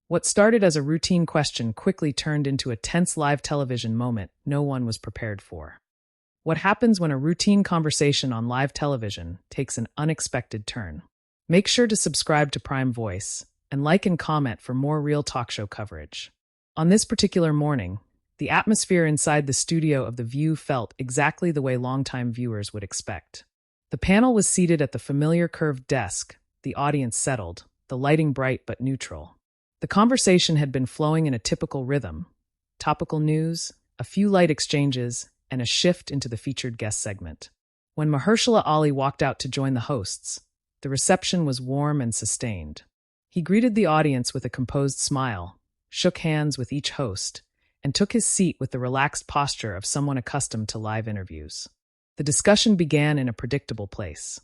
What started as a routine question quickly turned into a tense live television moment no one was prepared for. What happens when a routine conversation on live television takes an unexpected turn? Make sure to subscribe to Prime Voice and like and comment for more real talk show coverage. On this particular morning, the atmosphere inside the studio of The View felt exactly the way longtime viewers would expect. The panel was seated at the familiar curved desk, the audience settled, the lighting bright but neutral. The conversation had been flowing in a typical rhythm: topical news, a few light exchanges, and a shift into the featured guest segment. When Mahershala Ali walked out to join the hosts, the reception was warm and sustained. He greeted the audience with a composed smile, shook hands with each host, and took his seat with the relaxed posture of someone accustomed to live interviews. The discussion began in a predictable place.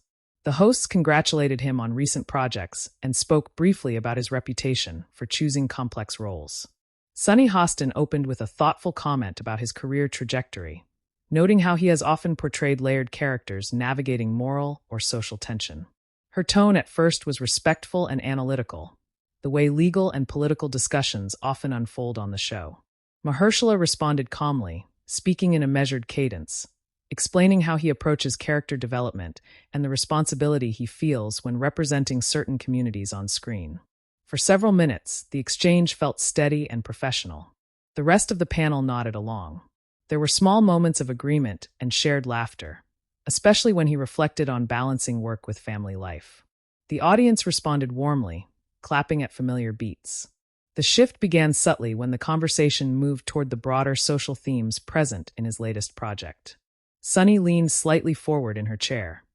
The hosts congratulated him on recent projects and spoke briefly about his reputation for choosing complex roles. Sonny Hostin opened with a thoughtful comment about his career trajectory, noting how he has often portrayed layered characters navigating moral or social tension. Her tone at first was respectful and analytical, the way legal and political discussions often unfold on the show. Mahershala responded calmly, speaking in a measured cadence, explaining how he approaches character development and the responsibility he feels when representing certain communities on screen. For several minutes, the exchange felt steady and professional. The rest of the panel nodded along. There were small moments of agreement and shared laughter, especially when he reflected on balancing work with family life. The audience responded warmly, clapping at familiar beats. The shift began subtly when the conversation moved toward the broader social themes present in his latest project. Sonny leaned slightly forward in her chair,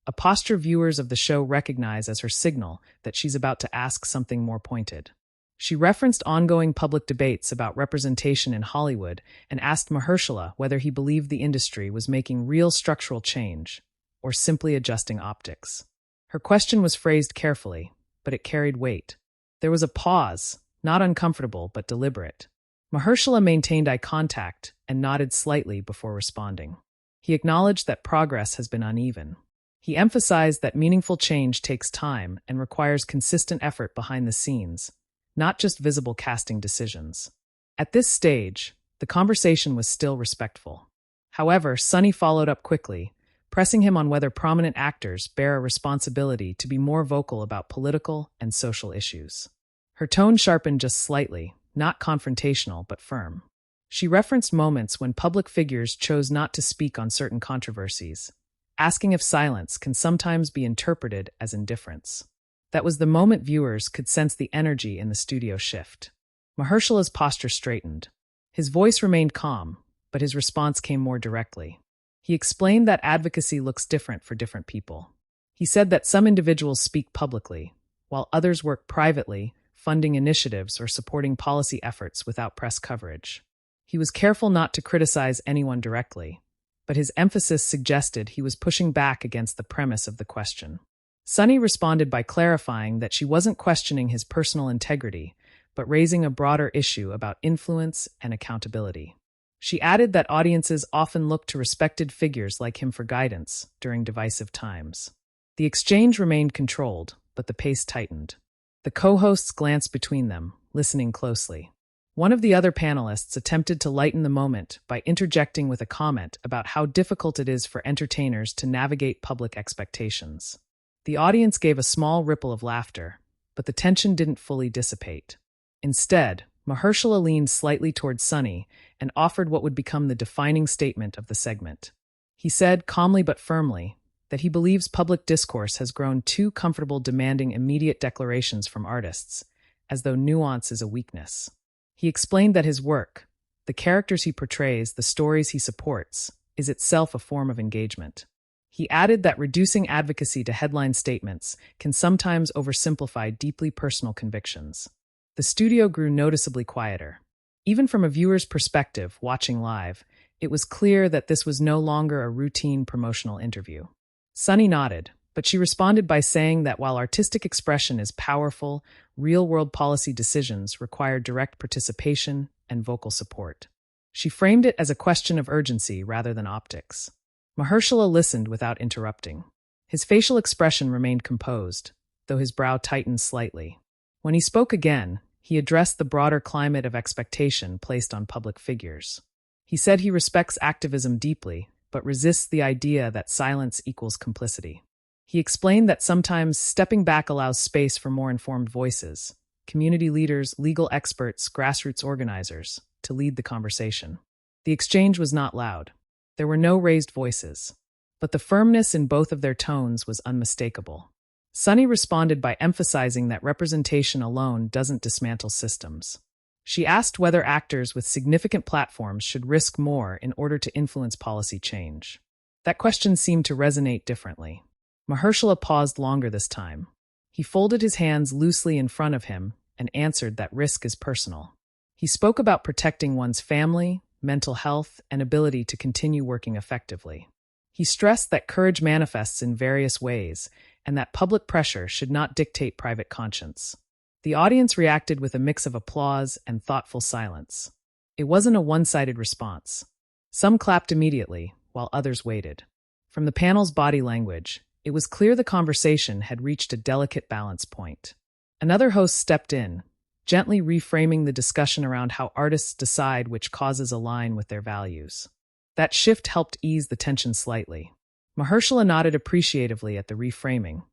a posture viewers of the show recognize as her signal that she's about to ask something more pointed. She referenced ongoing public debates about representation in Hollywood and asked Mahershala whether he believed the industry was making real structural change or simply adjusting optics. Her question was phrased carefully, but it carried weight. There was a pause, not uncomfortable but deliberate. Mahershala maintained eye contact and nodded slightly before responding. He acknowledged that progress has been uneven. He emphasized that meaningful change takes time and requires consistent effort behind the scenes, not just visible casting decisions. At this stage, the conversation was still respectful. However, Sonny followed up quickly, pressing him on whether prominent actors bear a responsibility to be more vocal about political and social issues. Her tone sharpened just slightly, not confrontational but firm. She referenced moments when public figures chose not to speak on certain controversies, asking if silence can sometimes be interpreted as indifference. That was the moment viewers could sense the energy in the studio shift. Mahershala's posture straightened. His voice remained calm, but his response came more directly. He explained that advocacy looks different for different people. He said that some individuals speak publicly, while others work privately, funding initiatives or supporting policy efforts without press coverage. He was careful not to criticize anyone directly, but his emphasis suggested he was pushing back against the premise of the question. Sonny responded by clarifying that she wasn't questioning his personal integrity, but raising a broader issue about influence and accountability. She added that audiences often look to respected figures like him for guidance during divisive times. The exchange remained controlled, but the pace tightened. The co-hosts glanced between them, listening closely. One of the other panelists attempted to lighten the moment by interjecting with a comment about how difficult it is for entertainers to navigate public expectations. The audience gave a small ripple of laughter, but the tension didn't fully dissipate. Instead, Mahershala leaned slightly toward Sonny and offered what would become the defining statement of the segment. He said, calmly but firmly, that he believes public discourse has grown too comfortable demanding immediate declarations from artists, as though nuance is a weakness. He explained that his work, the characters he portrays, the stories he supports, is itself a form of engagement. He added that reducing advocacy to headline statements can sometimes oversimplify deeply personal convictions. The studio grew noticeably quieter. Even from a viewer's perspective, watching live, it was clear that this was no longer a routine promotional interview. Sonny nodded, but she responded by saying that while artistic expression is powerful, real-world policy decisions require direct participation and vocal support. She framed it as a question of urgency rather than optics. Mahershala listened without interrupting. His facial expression remained composed, though his brow tightened slightly. When he spoke again, He addressed the broader climate of expectation placed on public figures. He said he respects activism deeply, but resists the idea that silence equals complicity. He explained that sometimes stepping back allows space for more informed voices, community leaders, legal experts, grassroots organizers, to lead the conversation. The exchange was not loud. There were no raised voices, but the firmness in both of their tones was unmistakable. Sunny responded by emphasizing that representation alone doesn't dismantle systems. She asked whether actors with significant platforms should risk more in order to influence policy change. That question seemed to resonate differently. Mahershala paused longer this time. He folded his hands loosely in front of him and answered that risk is personal. He spoke about protecting one's family, mental health, and ability to continue working effectively. He stressed that courage manifests in various ways and that public pressure should not dictate private conscience. The audience reacted with a mix of applause and thoughtful silence. It wasn't a one-sided response. Some clapped immediately, while others waited. From the panel's body language, it was clear the conversation had reached a delicate balance point. Another host stepped in, gently reframing the discussion around how artists decide which causes align with their values. That shift helped ease the tension slightly. Mahershala nodded appreciatively at the reframing,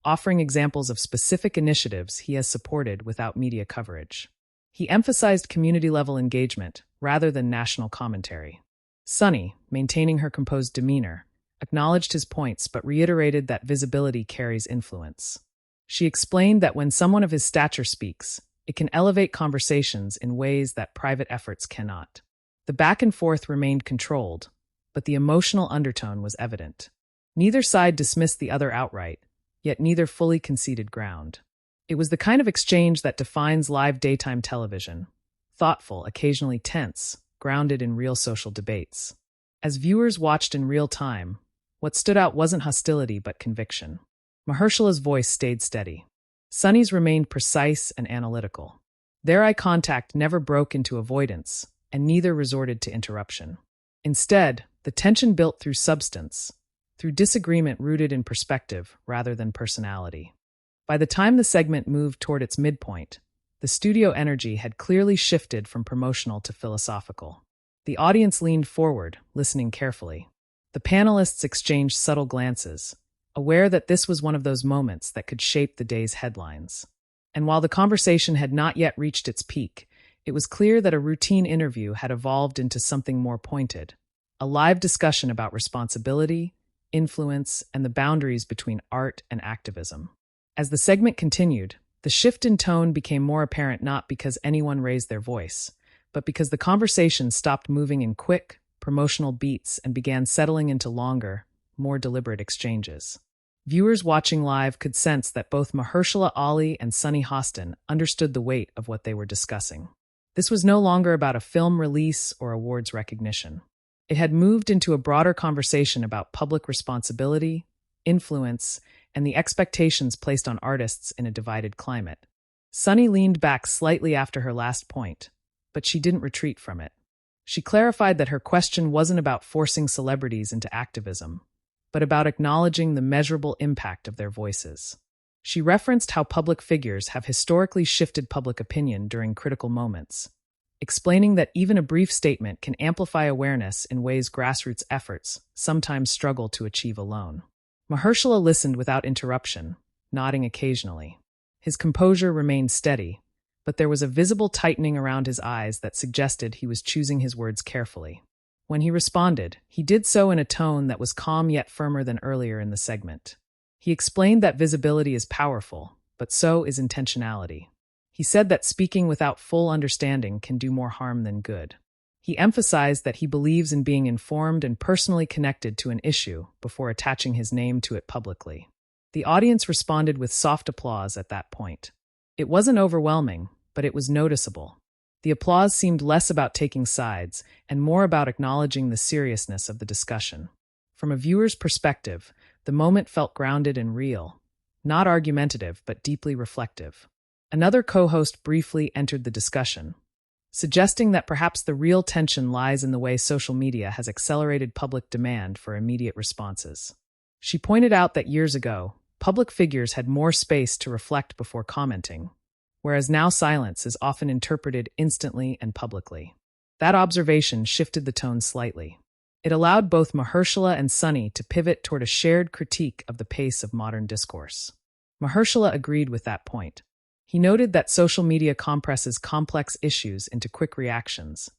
offering examples of specific initiatives he has supported without media coverage. He emphasized community-level engagement rather than national commentary. Sunny, maintaining her composed demeanor, acknowledged his points but reiterated that visibility carries influence. She explained that when someone of his stature speaks, it can elevate conversations in ways that private efforts cannot. The back and forth remained controlled, but the emotional undertone was evident. Neither side dismissed the other outright, yet neither fully conceded ground. It was the kind of exchange that defines live daytime television: thoughtful, occasionally tense, grounded in real social debates. As viewers watched in real time, what stood out wasn't hostility but conviction. Mahershala's voice stayed steady. Sunny's remained precise and analytical. Their eye contact never broke into avoidance, and neither resorted to interruption. Instead, the tension built through substance, through disagreement rooted in perspective rather than personality. By the time the segment moved toward its midpoint, the studio energy had clearly shifted from promotional to philosophical. The audience leaned forward, listening carefully. The panelists exchanged subtle glances, aware that this was one of those moments that could shape the day's headlines. And while the conversation had not yet reached its peak, it was clear that a routine interview had evolved into something more pointed, a live discussion about responsibility, influence, and the boundaries between art and activism. As the segment continued, the shift in tone became more apparent not because anyone raised their voice, but because the conversation stopped moving in quick, promotional beats and began settling into longer, more deliberate exchanges. Viewers watching live could sense that both Mahershala Ali and Sunny Hostin understood the weight of what they were discussing. This was no longer about a film release or awards recognition. It had moved into a broader conversation about public responsibility, influence, and the expectations placed on artists in a divided climate. Sunny leaned back slightly after her last point, but she didn't retreat from it. She clarified that her question wasn't about forcing celebrities into activism, but about acknowledging the measurable impact of their voices. She referenced how public figures have historically shifted public opinion during critical moments, explaining that even a brief statement can amplify awareness in ways grassroots efforts sometimes struggle to achieve alone. Mahershala listened without interruption, nodding occasionally. His composure remained steady, but there was a visible tightening around his eyes that suggested he was choosing his words carefully. When he responded, he did so in a tone that was calm yet firmer than earlier in the segment. He explained that visibility is powerful, but so is intentionality. He said that speaking without full understanding can do more harm than good. He emphasized that he believes in being informed and personally connected to an issue before attaching his name to it publicly. The audience responded with soft applause at that point. It wasn't overwhelming, but it was noticeable. The applause seemed less about taking sides and more about acknowledging the seriousness of the discussion. From a viewer's perspective, the moment felt grounded and real, not argumentative but deeply reflective. Another co-host briefly entered the discussion, suggesting that perhaps the real tension lies in the way social media has accelerated public demand for immediate responses. She pointed out that years ago, public figures had more space to reflect before commenting, whereas now silence is often interpreted instantly and publicly. That observation shifted the tone slightly. It allowed both Mahershala and Sunny to pivot toward a shared critique of the pace of modern discourse. Mahershala agreed with that point. He noted that social media compresses complex issues into quick reactions,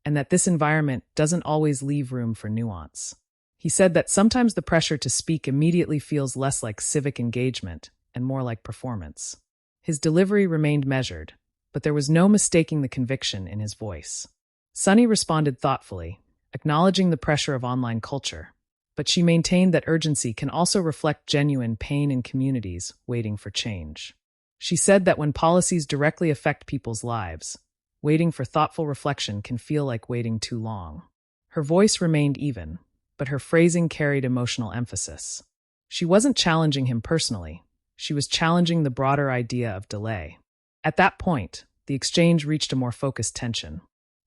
and that this environment doesn't always leave room for nuance. He said that sometimes the pressure to speak immediately feels less like civic engagement and more like performance. His delivery remained measured, but there was no mistaking the conviction in his voice. Sunny responded thoughtfully, acknowledging the pressure of online culture, but she maintained that urgency can also reflect genuine pain in communities waiting for change. She said that when policies directly affect people's lives, waiting for thoughtful reflection can feel like waiting too long. Her voice remained even, but her phrasing carried emotional emphasis. She wasn't challenging him personally. She was challenging the broader idea of delay. At that point, the exchange reached a more focused tension.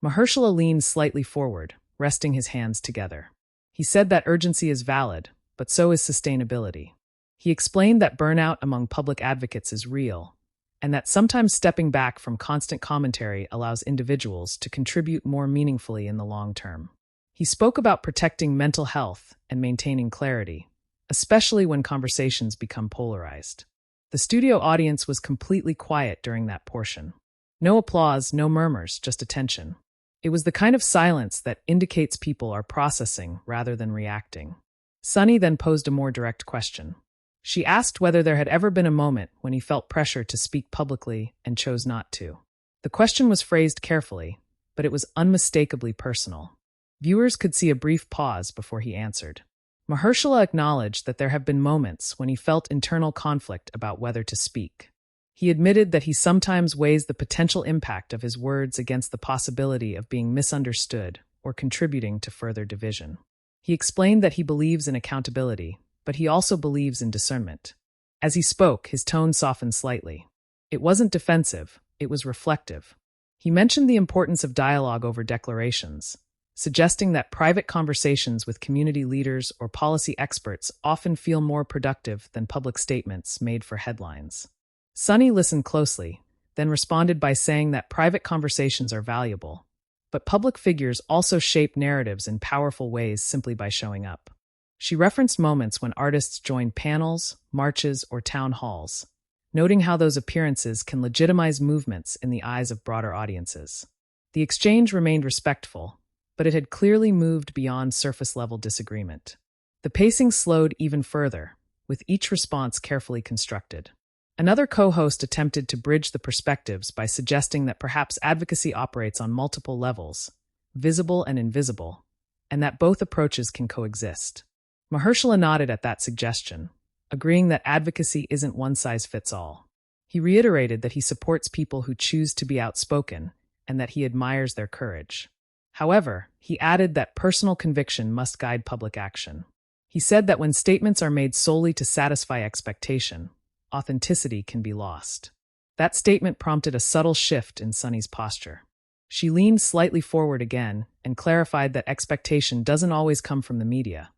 Mahershala leaned slightly forward, resting his hands together. He said that urgency is valid, but so is sustainability. He explained that burnout among public advocates is real, and that sometimes stepping back from constant commentary allows individuals to contribute more meaningfully in the long term. He spoke about protecting mental health and maintaining clarity, especially when conversations become polarized. The studio audience was completely quiet during that portion. No applause, no murmurs, just attention. It was the kind of silence that indicates people are processing rather than reacting. Sunny then posed a more direct question. She asked whether there had ever been a moment when he felt pressure to speak publicly and chose not to. The question was phrased carefully, but it was unmistakably personal. Viewers could see a brief pause before he answered. Mahershala acknowledged that there have been moments when he felt internal conflict about whether to speak. He admitted that he sometimes weighs the potential impact of his words against the possibility of being misunderstood or contributing to further division. He explained that he believes in accountability, but he also believes in discernment. As he spoke, his tone softened slightly. It wasn't defensive, it was reflective. He mentioned the importance of dialogue over declarations, suggesting that private conversations with community leaders or policy experts often feel more productive than public statements made for headlines. Sunny listened closely, then responded by saying that private conversations are valuable, but public figures also shape narratives in powerful ways simply by showing up. She referenced moments when artists joined panels, marches, or town halls, noting how those appearances can legitimize movements in the eyes of broader audiences. The exchange remained respectful, but it had clearly moved beyond surface-level disagreement. The pacing slowed even further, with each response carefully constructed. Another co-host attempted to bridge the perspectives by suggesting that perhaps advocacy operates on multiple levels, visible and invisible, and that both approaches can coexist. Mahershala nodded at that suggestion, agreeing that advocacy isn't one-size-fits-all. He reiterated that he supports people who choose to be outspoken and that he admires their courage. However, he added that personal conviction must guide public action. He said that when statements are made solely to satisfy expectation, authenticity can be lost. That statement prompted a subtle shift in Sunny's posture. She leaned slightly forward again and clarified that expectation doesn't always come from the media.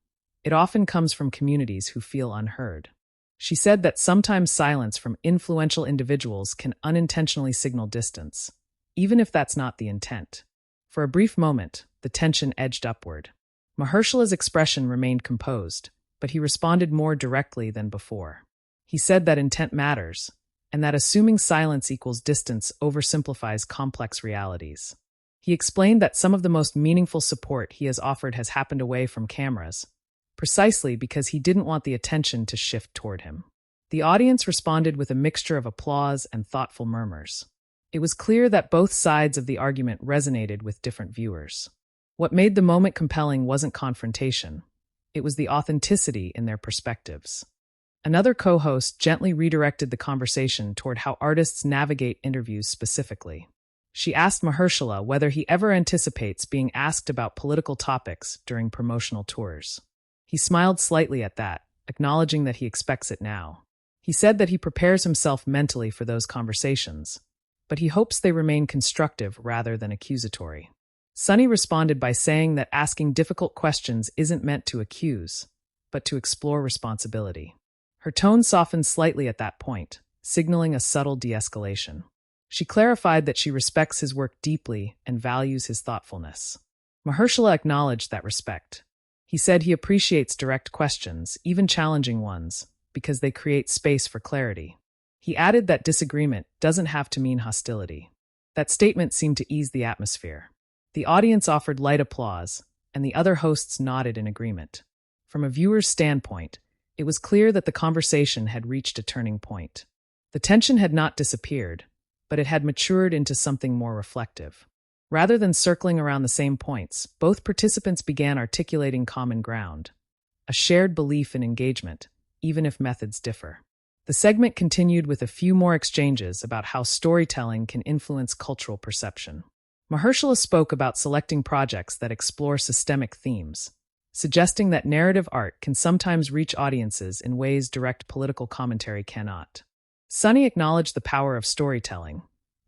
It often comes from communities who feel unheard. She said that sometimes silence from influential individuals can unintentionally signal distance, even if that's not the intent. For a brief moment, the tension edged upward. Mahershala's expression remained composed, but he responded more directly than before. He said that intent matters, and that assuming silence equals distance oversimplifies complex realities. He explained that some of the most meaningful support he has offered has happened away from cameras, precisely because he didn't want the attention to shift toward him. The audience responded with a mixture of applause and thoughtful murmurs. It was clear that both sides of the argument resonated with different viewers. What made the moment compelling wasn't confrontation. It was the authenticity in their perspectives. Another co-host gently redirected the conversation toward how artists navigate interviews specifically. She asked Mahershala whether he ever anticipates being asked about political topics during promotional tours. He smiled slightly at that, acknowledging that he expects it now. He said that he prepares himself mentally for those conversations, but he hopes they remain constructive rather than accusatory. Sunny responded by saying that asking difficult questions isn't meant to accuse, but to explore responsibility. Her tone softened slightly at that point, signaling a subtle de-escalation. She clarified that she respects his work deeply and values his thoughtfulness. Mahershala acknowledged that respect. He said he appreciates direct questions, even challenging ones, because they create space for clarity. He added that disagreement doesn't have to mean hostility. That statement seemed to ease the atmosphere. The audience offered light applause, and the other hosts nodded in agreement. From a viewer's standpoint, it was clear that the conversation had reached a turning point. The tension had not disappeared, but it had matured into something more reflective. Rather than circling around the same points, both participants began articulating common ground, a shared belief in engagement, even if methods differ. The segment continued with a few more exchanges about how storytelling can influence cultural perception. Mahershala spoke about selecting projects that explore systemic themes, suggesting that narrative art can sometimes reach audiences in ways direct political commentary cannot. Sunny acknowledged the power of storytelling,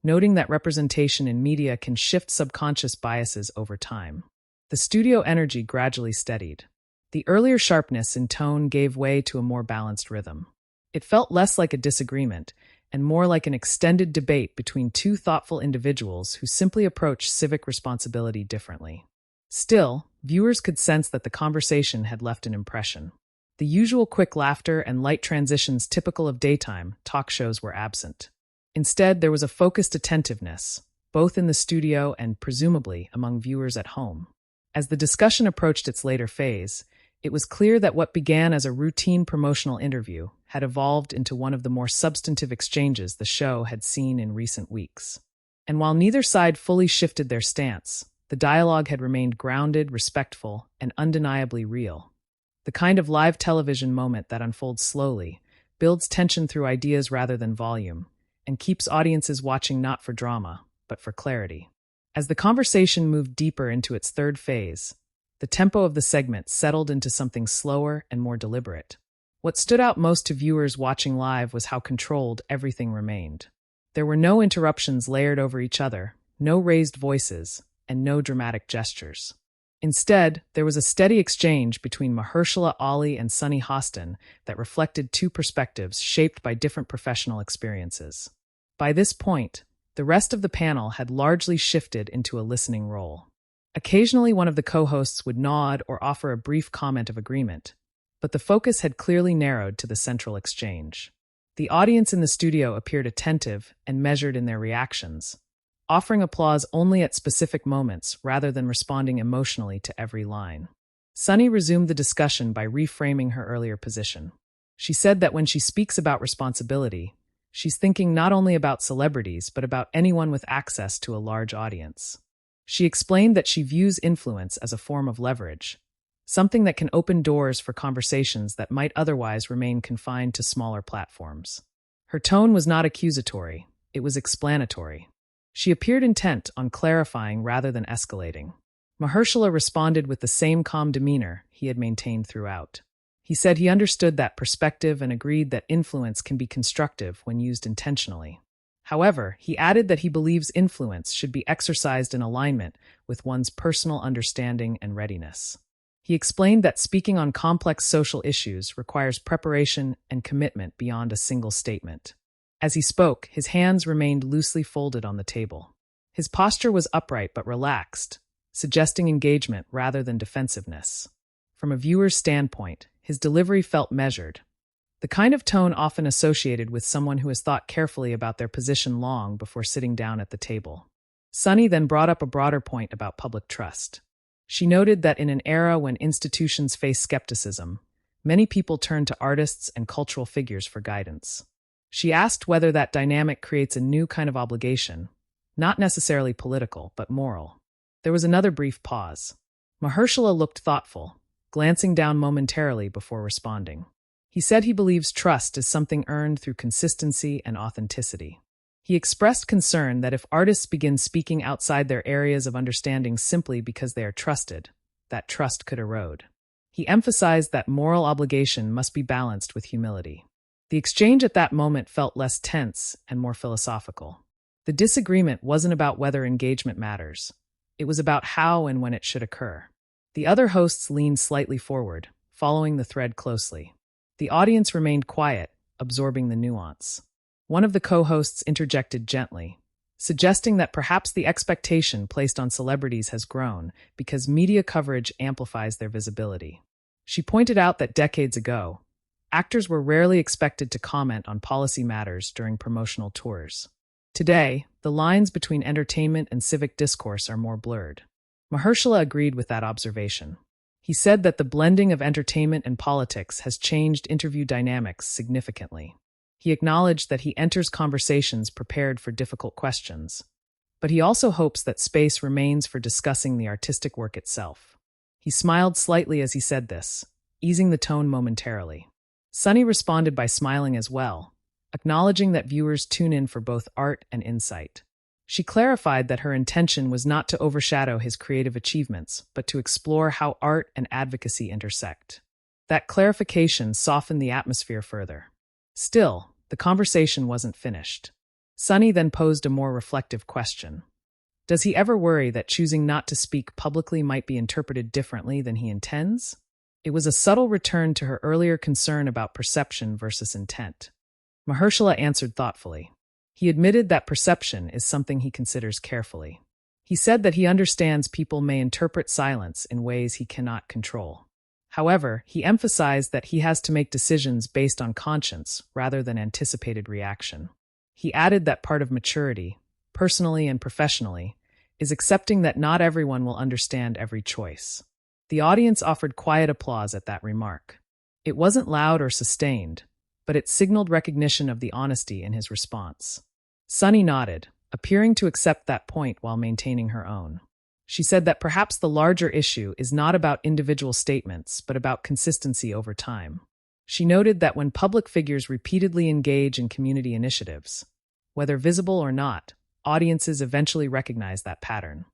noting that representation in media can shift subconscious biases over time. The studio energy gradually steadied. The earlier sharpness in tone gave way to a more balanced rhythm. It felt less like a disagreement and more like an extended debate between two thoughtful individuals who simply approach civic responsibility differently. Still, viewers could sense that the conversation had left an impression. The usual quick laughter and light transitions typical of daytime talk shows were absent. Instead, there was a focused attentiveness, both in the studio and, presumably, among viewers at home. As the discussion approached its later phase, it was clear that what began as a routine promotional interview had evolved into one of the more substantive exchanges the show had seen in recent weeks. And while neither side fully shifted their stance, the dialogue had remained grounded, respectful, and undeniably real. The kind of live television moment that unfolds slowly, builds tension through ideas rather than volume, and keeps audiences watching not for drama, but for clarity. As the conversation moved deeper into its third phase, the tempo of the segment settled into something slower and more deliberate. What stood out most to viewers watching live was how controlled everything remained. There were no interruptions layered over each other, no raised voices, and no dramatic gestures. Instead, there was a steady exchange between Mahershala Ali and Sunny Hostin that reflected two perspectives shaped by different professional experiences. By this point, the rest of the panel had largely shifted into a listening role. Occasionally, one of the co-hosts would nod or offer a brief comment of agreement, but the focus had clearly narrowed to the central exchange. The audience in the studio appeared attentive and measured in their reactions, offering applause only at specific moments rather than responding emotionally to every line. Sunny resumed the discussion by reframing her earlier position. She said that when she speaks about responsibility, she's thinking not only about celebrities but about anyone with access to a large audience. She explained that she views influence as a form of leverage, something that can open doors for conversations that might otherwise remain confined to smaller platforms. Her tone was not accusatory, it was explanatory. She appeared intent on clarifying rather than escalating. Mahershala responded with the same calm demeanor he had maintained throughout. He said he understood that perspective and agreed that influence can be constructive when used intentionally. However, he added that he believes influence should be exercised in alignment with one's personal understanding and readiness. He explained that speaking on complex social issues requires preparation and commitment beyond a single statement. As he spoke, his hands remained loosely folded on the table. His posture was upright but relaxed, suggesting engagement rather than defensiveness. From a viewer's standpoint, his delivery felt measured, the kind of tone often associated with someone who has thought carefully about their position long before sitting down at the table. Sunny then brought up a broader point about public trust. She noted that in an era when institutions face skepticism, many people turn to artists and cultural figures for guidance. She asked whether that dynamic creates a new kind of obligation, not necessarily political, but moral. There was another brief pause. Mahershala looked thoughtful, glancing down momentarily before responding. He said he believes trust is something earned through consistency and authenticity. He expressed concern that if artists begin speaking outside their areas of understanding simply because they are trusted, that trust could erode. He emphasized that moral obligation must be balanced with humility. The exchange at that moment felt less tense and more philosophical. The disagreement wasn't about whether engagement matters. It was about how and when it should occur. The other hosts leaned slightly forward, following the thread closely. The audience remained quiet, absorbing the nuance. One of the co-hosts interjected gently, suggesting that perhaps the expectation placed on celebrities has grown because media coverage amplifies their visibility. She pointed out that decades ago, actors were rarely expected to comment on policy matters during promotional tours. Today, the lines between entertainment and civic discourse are more blurred. Mahershala agreed with that observation. He said that the blending of entertainment and politics has changed interview dynamics significantly. He acknowledged that he enters conversations prepared for difficult questions, but he also hopes that space remains for discussing the artistic work itself. He smiled slightly as he said this, easing the tone momentarily. Sunny responded by smiling as well, acknowledging that viewers tune in for both art and insight. She clarified that her intention was not to overshadow his creative achievements, but to explore how art and advocacy intersect. That clarification softened the atmosphere further. Still, the conversation wasn't finished. Sunny then posed a more reflective question. Does he ever worry that choosing not to speak publicly might be interpreted differently than he intends? It was a subtle return to her earlier concern about perception versus intent. Mahershala answered thoughtfully. He admitted that perception is something he considers carefully. He said that he understands people may interpret silence in ways he cannot control. However, he emphasized that he has to make decisions based on conscience rather than anticipated reaction. He added that part of maturity, personally and professionally, is accepting that not everyone will understand every choice. The audience offered quiet applause at that remark. It wasn't loud or sustained, but it signaled recognition of the honesty in his response. Sunny nodded, appearing to accept that point while maintaining her own. She said that perhaps the larger issue is not about individual statements, but about consistency over time. She noted that when public figures repeatedly engage in community initiatives, whether visible or not, audiences eventually recognize that pattern.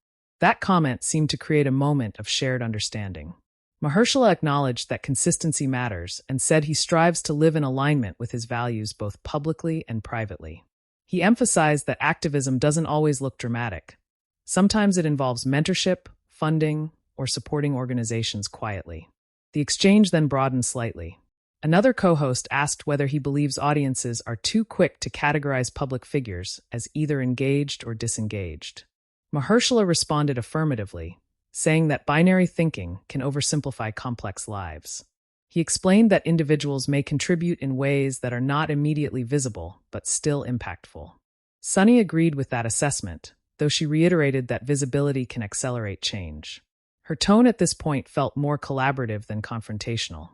That comment seemed to create a moment of shared understanding. Mahershala acknowledged that consistency matters and said he strives to live in alignment with his values both publicly and privately. He emphasized that activism doesn't always look dramatic. Sometimes it involves mentorship, funding, or supporting organizations quietly. The exchange then broadened slightly. Another co-host asked whether he believes audiences are too quick to categorize public figures as either engaged or disengaged. Mahershala responded affirmatively, saying that binary thinking can oversimplify complex lives. He explained that individuals may contribute in ways that are not immediately visible, but still impactful. Sunny agreed with that assessment, though she reiterated that visibility can accelerate change. Her tone at this point felt more collaborative than confrontational.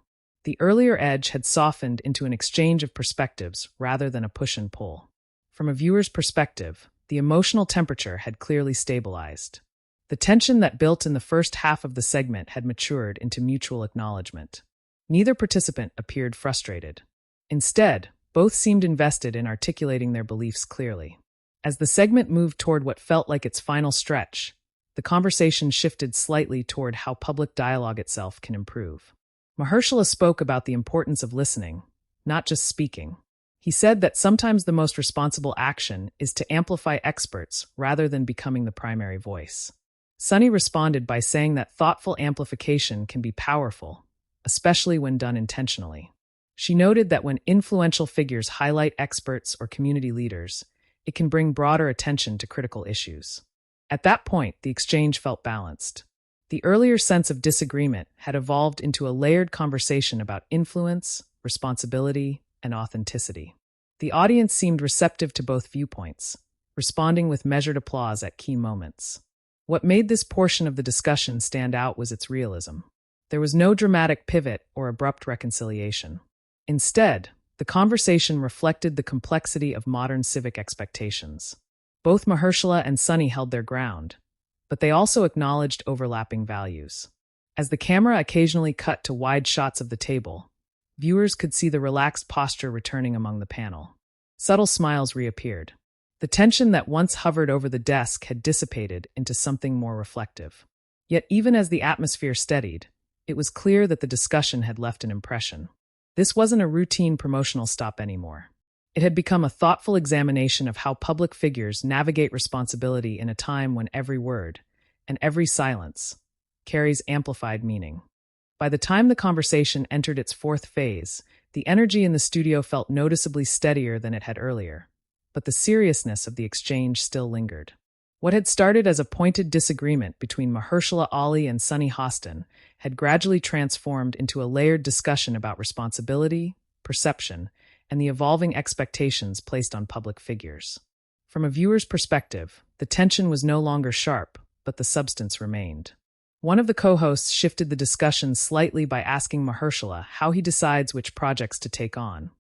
The earlier edge had softened into an exchange of perspectives rather than a push and pull. From a viewer's perspective, the emotional temperature had clearly stabilized. The tension that built in the first half of the segment had matured into mutual acknowledgement. Neither participant appeared frustrated. Instead, both seemed invested in articulating their beliefs clearly. As the segment moved toward what felt like its final stretch, the conversation shifted slightly toward how public dialogue itself can improve. Mahershala spoke about the importance of listening, not just speaking. He said that sometimes the most responsible action is to amplify experts rather than becoming the primary voice. Sunny responded by saying that thoughtful amplification can be powerful, especially when done intentionally. She noted that when influential figures highlight experts or community leaders, it can bring broader attention to critical issues. At that point, the exchange felt balanced. The earlier sense of disagreement had evolved into a layered conversation about influence, responsibility, and authenticity. The audience seemed receptive to both viewpoints, responding with measured applause at key moments. What made this portion of the discussion stand out was its realism. There was no dramatic pivot or abrupt reconciliation. Instead, the conversation reflected the complexity of modern civic expectations. Both Mahershala and Sunny held their ground, but they also acknowledged overlapping values. As the camera occasionally cut to wide shots of the table, viewers could see the relaxed posture returning among the panel. Subtle smiles reappeared. The tension that once hovered over the desk had dissipated into something more reflective. Yet even as the atmosphere steadied, it was clear that the discussion had left an impression. This wasn't a routine promotional stop anymore. It had become a thoughtful examination of how public figures navigate responsibility in a time when every word, and every silence, carries amplified meaning. By the time the conversation entered its fourth phase, the energy in the studio felt noticeably steadier than it had earlier, but the seriousness of the exchange still lingered. What had started as a pointed disagreement between Mahershala Ali and Sunny Hostin had gradually transformed into a layered discussion about responsibility, perception, and the evolving expectations placed on public figures. From a viewer's perspective, the tension was no longer sharp, but the substance remained. One of the co-hosts shifted the discussion slightly by asking Mahershala how he decides which projects to take on,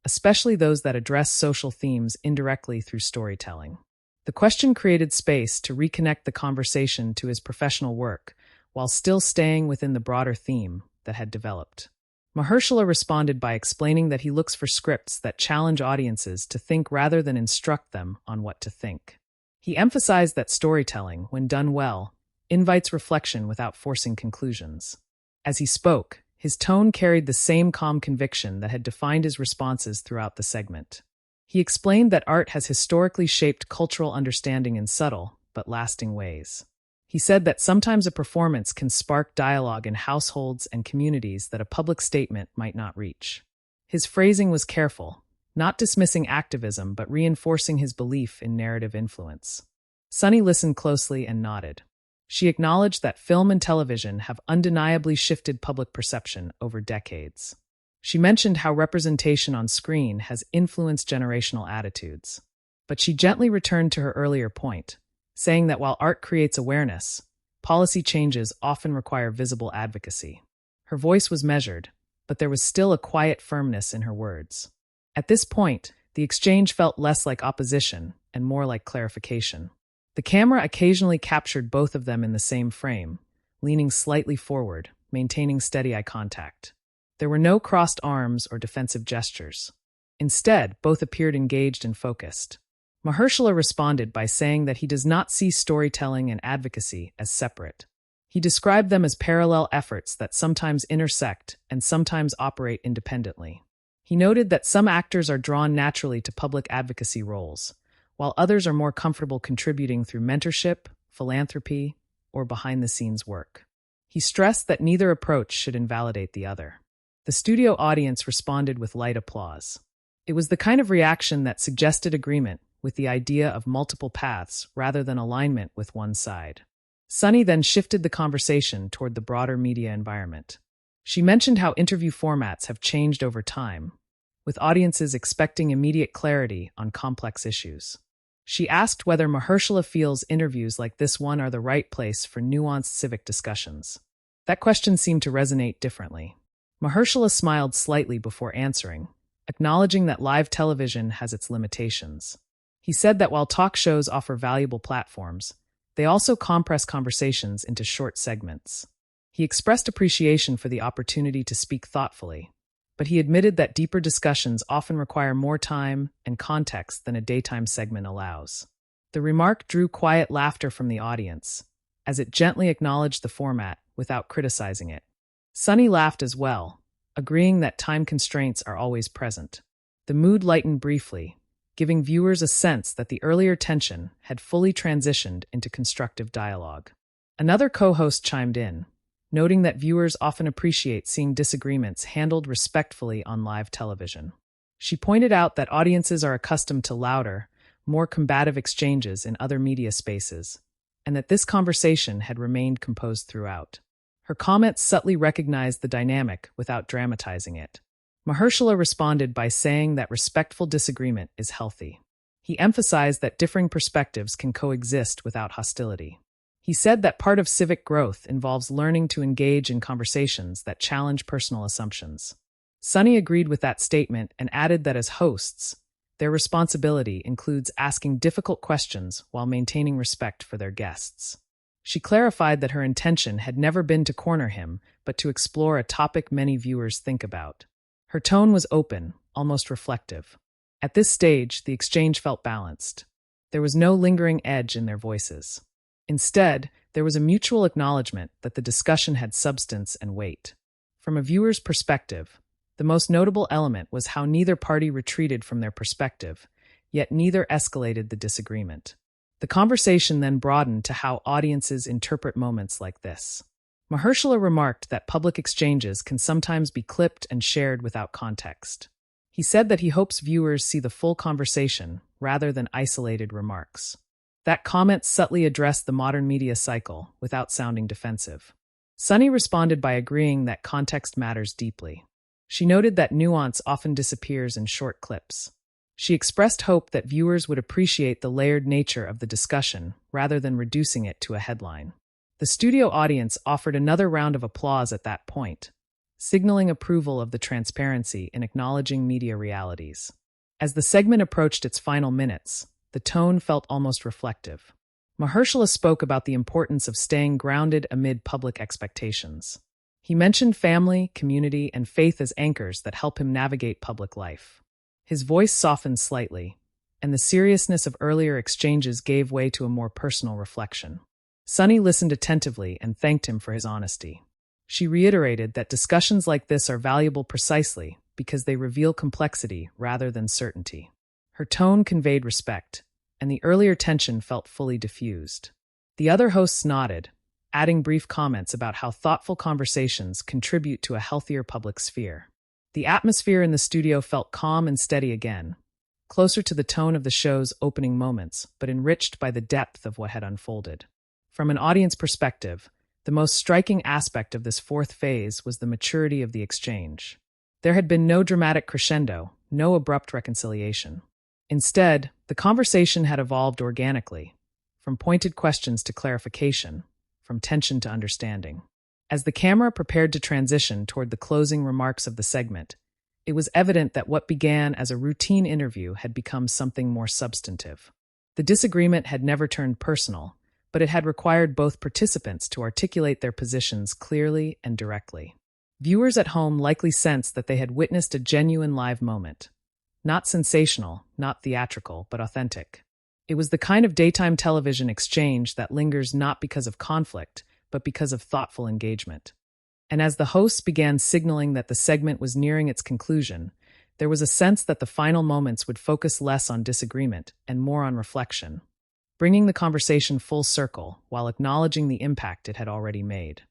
especially those that address social themes indirectly through storytelling. The question created space to reconnect the conversation to his professional work, while still staying within the broader theme that had developed. Mahershala responded by explaining that he looks for scripts that challenge audiences to think rather than instruct them on what to think. He emphasized that storytelling, when done well, invites reflection without forcing conclusions. As he spoke, his tone carried the same calm conviction that had defined his responses throughout the segment. He explained that art has historically shaped cultural understanding in subtle but lasting ways. He said that sometimes a performance can spark dialogue in households and communities that a public statement might not reach. His phrasing was careful, not dismissing activism but reinforcing his belief in narrative influence. Sunny listened closely and nodded. She acknowledged that film and television have undeniably shifted public perception over decades. She mentioned how representation on screen has influenced generational attitudes. But she gently returned to her earlier point, saying that while art creates awareness, policy changes often require visible advocacy. Her voice was measured, but there was still a quiet firmness in her words. At this point, the exchange felt less like opposition and more like clarification. The camera occasionally captured both of them in the same frame, leaning slightly forward, maintaining steady eye contact. There were no crossed arms or defensive gestures. Instead, both appeared engaged and focused. Mahershala responded by saying that he does not see storytelling and advocacy as separate. He described them as parallel efforts that sometimes intersect and sometimes operate independently. He noted that some actors are drawn naturally to public advocacy roles, while others are more comfortable contributing through mentorship, philanthropy, or behind-the-scenes work. He stressed that neither approach should invalidate the other. The studio audience responded with light applause. It was the kind of reaction that suggested agreement with the idea of multiple paths rather than alignment with one side. Sunny then shifted the conversation toward the broader media environment. She mentioned how interview formats have changed over time, with audiences expecting immediate clarity on complex issues. She asked whether Mahershala feels interviews like this one are the right place for nuanced civic discussions. That question seemed to resonate differently. Mahershala smiled slightly before answering, acknowledging that live television has its limitations. He said that while talk shows offer valuable platforms, they also compress conversations into short segments. He expressed appreciation for the opportunity to speak thoughtfully, but he admitted that deeper discussions often require more time and context than a daytime segment allows. The remark drew quiet laughter from the audience, as it gently acknowledged the format without criticizing it. Sunny laughed as well, agreeing that time constraints are always present. The mood lightened briefly, giving viewers a sense that the earlier tension had fully transitioned into constructive dialogue. Another co-host chimed in, noting that viewers often appreciate seeing disagreements handled respectfully on live television. She pointed out that audiences are accustomed to louder, more combative exchanges in other media spaces, and that this conversation had remained composed throughout. Her comments subtly recognized the dynamic without dramatizing it. Mahershala responded by saying that respectful disagreement is healthy. He emphasized that differing perspectives can coexist without hostility. He said that part of civic growth involves learning to engage in conversations that challenge personal assumptions. Sunny agreed with that statement and added that as hosts, their responsibility includes asking difficult questions while maintaining respect for their guests. She clarified that her intention had never been to corner him, but to explore a topic many viewers think about. Her tone was open, almost reflective. At this stage, the exchange felt balanced. There was no lingering edge in their voices. Instead, there was a mutual acknowledgement that the discussion had substance and weight. From a viewer's perspective, the most notable element was how neither party retreated from their perspective, yet neither escalated the disagreement. The conversation then broadened to how audiences interpret moments like this. Mahershala remarked that public exchanges can sometimes be clipped and shared without context. He said that he hopes viewers see the full conversation rather than isolated remarks. That comment subtly addressed the modern media cycle without sounding defensive. Sunny responded by agreeing that context matters deeply. She noted that nuance often disappears in short clips. She expressed hope that viewers would appreciate the layered nature of the discussion rather than reducing it to a headline. The studio audience offered another round of applause at that point, signaling approval of the transparency in acknowledging media realities. As the segment approached its final minutes, the tone felt almost reflective. Mahershala spoke about the importance of staying grounded amid public expectations. He mentioned family, community, and faith as anchors that help him navigate public life. His voice softened slightly, and the seriousness of earlier exchanges gave way to a more personal reflection. Sunny listened attentively and thanked him for his honesty. She reiterated that discussions like this are valuable precisely because they reveal complexity rather than certainty. Her tone conveyed respect, and the earlier tension felt fully diffused. The other hosts nodded, adding brief comments about how thoughtful conversations contribute to a healthier public sphere. The atmosphere in the studio felt calm and steady again, closer to the tone of the show's opening moments, but enriched by the depth of what had unfolded. From an audience perspective, the most striking aspect of this fourth phase was the maturity of the exchange. There had been no dramatic crescendo, no abrupt reconciliation. Instead, the conversation had evolved organically, from pointed questions to clarification, from tension to understanding. As the camera prepared to transition toward the closing remarks of the segment, it was evident that what began as a routine interview had become something more substantive. The disagreement had never turned personal, but it had required both participants to articulate their positions clearly and directly. Viewers at home likely sensed that they had witnessed a genuine live moment. Not sensational, not theatrical, but authentic. It was the kind of daytime television exchange that lingers not because of conflict, but because of thoughtful engagement. And as the hosts began signaling that the segment was nearing its conclusion, there was a sense that the final moments would focus less on disagreement and more on reflection, bringing the conversation full circle while acknowledging the impact it had already made.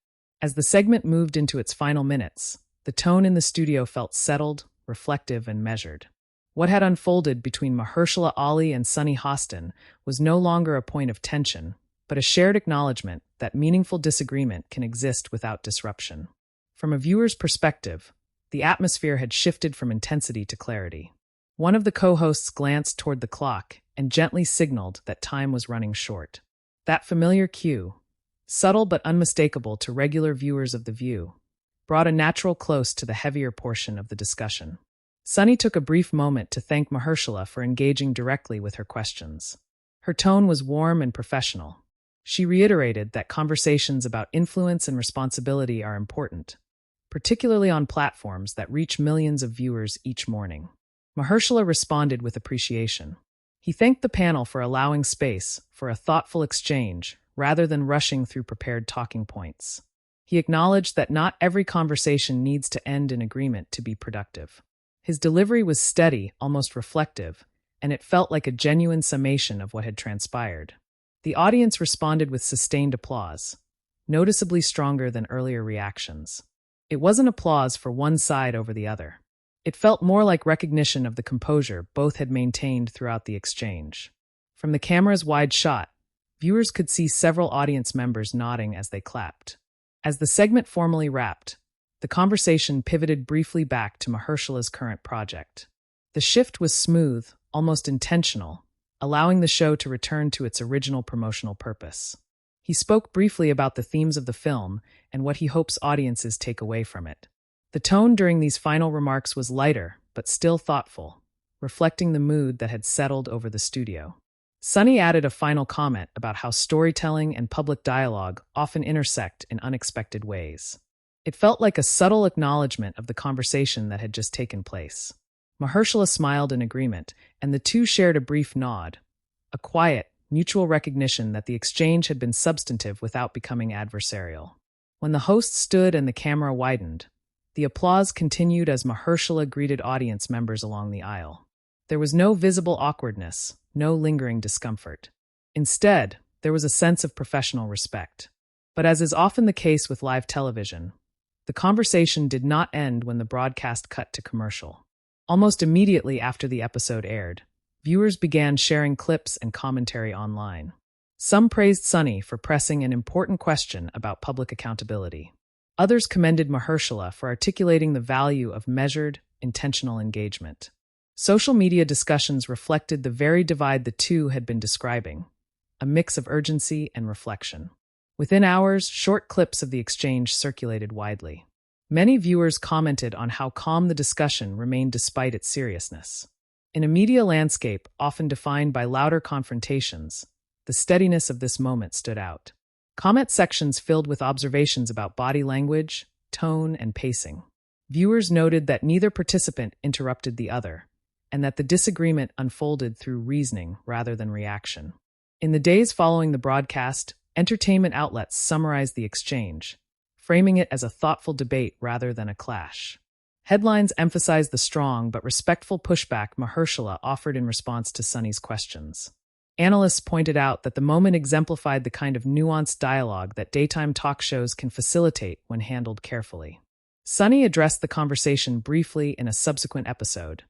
As the segment moved into its final minutes, the tone in the studio felt settled, reflective, and measured. What had unfolded between Mahershala Ali and Sunny Hostin was no longer a point of tension, but a shared acknowledgement that meaningful disagreement can exist without disruption. From a viewer's perspective, the atmosphere had shifted from intensity to clarity. One of the co-hosts glanced toward the clock and gently signaled that time was running short. That familiar cue, subtle but unmistakable to regular viewers of The View, brought a natural close to the heavier portion of the discussion. Sunny took a brief moment to thank Mahershala for engaging directly with her questions. Her tone was warm and professional. She reiterated that conversations about influence and responsibility are important, particularly on platforms that reach millions of viewers each morning. Mahershala responded with appreciation. He thanked the panel for allowing space for a thoughtful exchange rather than rushing through prepared talking points. He acknowledged that not every conversation needs to end in agreement to be productive. His delivery was steady, almost reflective, and it felt like a genuine summation of what had transpired. The audience responded with sustained applause, noticeably stronger than earlier reactions. It wasn't applause for one side over the other. It felt more like recognition of the composure both had maintained throughout the exchange. From the camera's wide shot, viewers could see several audience members nodding as they clapped. As the segment formally wrapped, the conversation pivoted briefly back to Mahershala's current project. The shift was smooth, almost intentional, allowing the show to return to its original promotional purpose. He spoke briefly about the themes of the film and what he hopes audiences take away from it. The tone during these final remarks was lighter, but still thoughtful, reflecting the mood that had settled over the studio. Sunny added a final comment about how storytelling and public dialogue often intersect in unexpected ways. It felt like a subtle acknowledgement of the conversation that had just taken place. Mahershala smiled in agreement, and the two shared a brief nod, a quiet, mutual recognition that the exchange had been substantive without becoming adversarial. When the host stood and the camera widened, the applause continued as Mahershala greeted audience members along the aisle. There was no visible awkwardness, no lingering discomfort. Instead, there was a sense of professional respect. But as is often the case with live television, the conversation did not end when the broadcast cut to commercial. Almost immediately after the episode aired, viewers began sharing clips and commentary online. Some praised Sunny for pressing an important question about public accountability. Others commended Mahershala for articulating the value of measured, intentional engagement. Social media discussions reflected the very divide the two had been describing, a mix of urgency and reflection. Within hours, short clips of the exchange circulated widely. Many viewers commented on how calm the discussion remained despite its seriousness. In a media landscape often defined by louder confrontations, the steadiness of this moment stood out. Comment sections filled with observations about body language, tone, and pacing. Viewers noted that neither participant interrupted the other, and that the disagreement unfolded through reasoning rather than reaction. In the days following the broadcast, entertainment outlets summarized the exchange, framing it as a thoughtful debate rather than a clash. Headlines emphasized the strong but respectful pushback Mahershala offered in response to Sunny's questions. Analysts pointed out that the moment exemplified the kind of nuanced dialogue that daytime talk shows can facilitate when handled carefully. Sunny addressed the conversation briefly in a subsequent episode,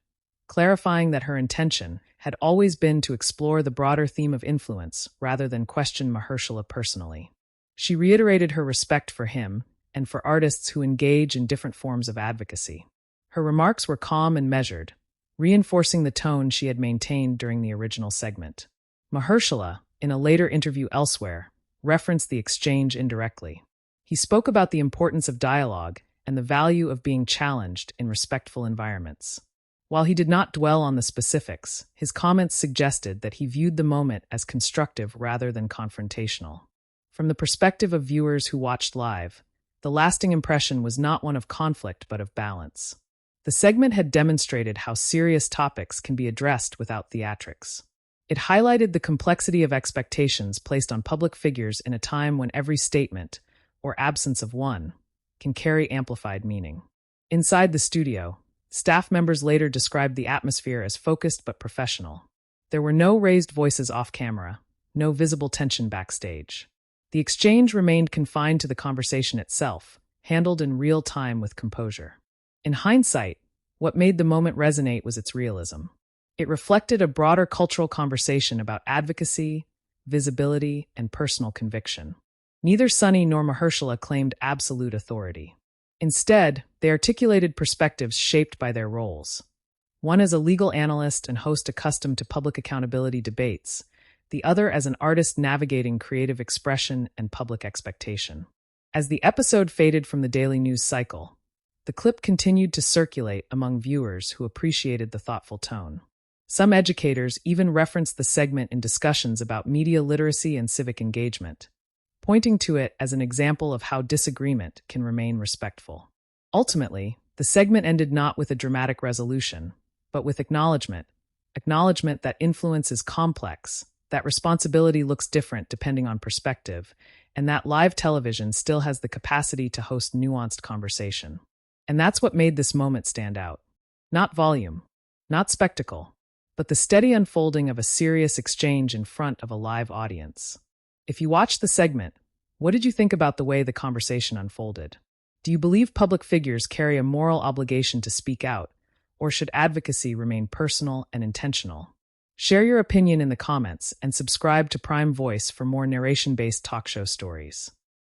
clarifying that her intention had always been to explore the broader theme of influence rather than question Mahershala personally. She reiterated her respect for him and for artists who engage in different forms of advocacy. Her remarks were calm and measured, reinforcing the tone she had maintained during the original segment. Mahershala, in a later interview elsewhere, referenced the exchange indirectly. He spoke about the importance of dialogue and the value of being challenged in respectful environments. While he did not dwell on the specifics, his comments suggested that he viewed the moment as constructive rather than confrontational. From the perspective of viewers who watched live, the lasting impression was not one of conflict but of balance. The segment had demonstrated how serious topics can be addressed without theatrics. It highlighted the complexity of expectations placed on public figures in a time when every statement, or absence of one, can carry amplified meaning. Inside the studio, staff members later described the atmosphere as focused but professional. There were no raised voices off camera, no visible tension backstage. The exchange remained confined to the conversation itself, handled in real time with composure. In hindsight, what made the moment resonate was its realism. It reflected a broader cultural conversation about advocacy, visibility, and personal conviction. Neither Sunny nor Mahershala claimed absolute authority. Instead, they articulated perspectives shaped by their roles. One as a legal analyst and host accustomed to public accountability debates, the other as an artist navigating creative expression and public expectation. As the episode faded from the daily news cycle, the clip continued to circulate among viewers who appreciated the thoughtful tone. Some educators even referenced the segment in discussions about media literacy and civic engagement, pointing to it as an example of how disagreement can remain respectful. Ultimately, the segment ended not with a dramatic resolution, but with acknowledgement that influence is complex, that responsibility looks different depending on perspective, and that live television still has the capacity to host nuanced conversation. And that's what made this moment stand out. Not volume, not spectacle, but the steady unfolding of a serious exchange in front of a live audience. If you watched the segment, what did you think about the way the conversation unfolded? Do you believe public figures carry a moral obligation to speak out, or should advocacy remain personal and intentional? Share your opinion in the comments and subscribe to Prime Voice for more narration-based talk show stories.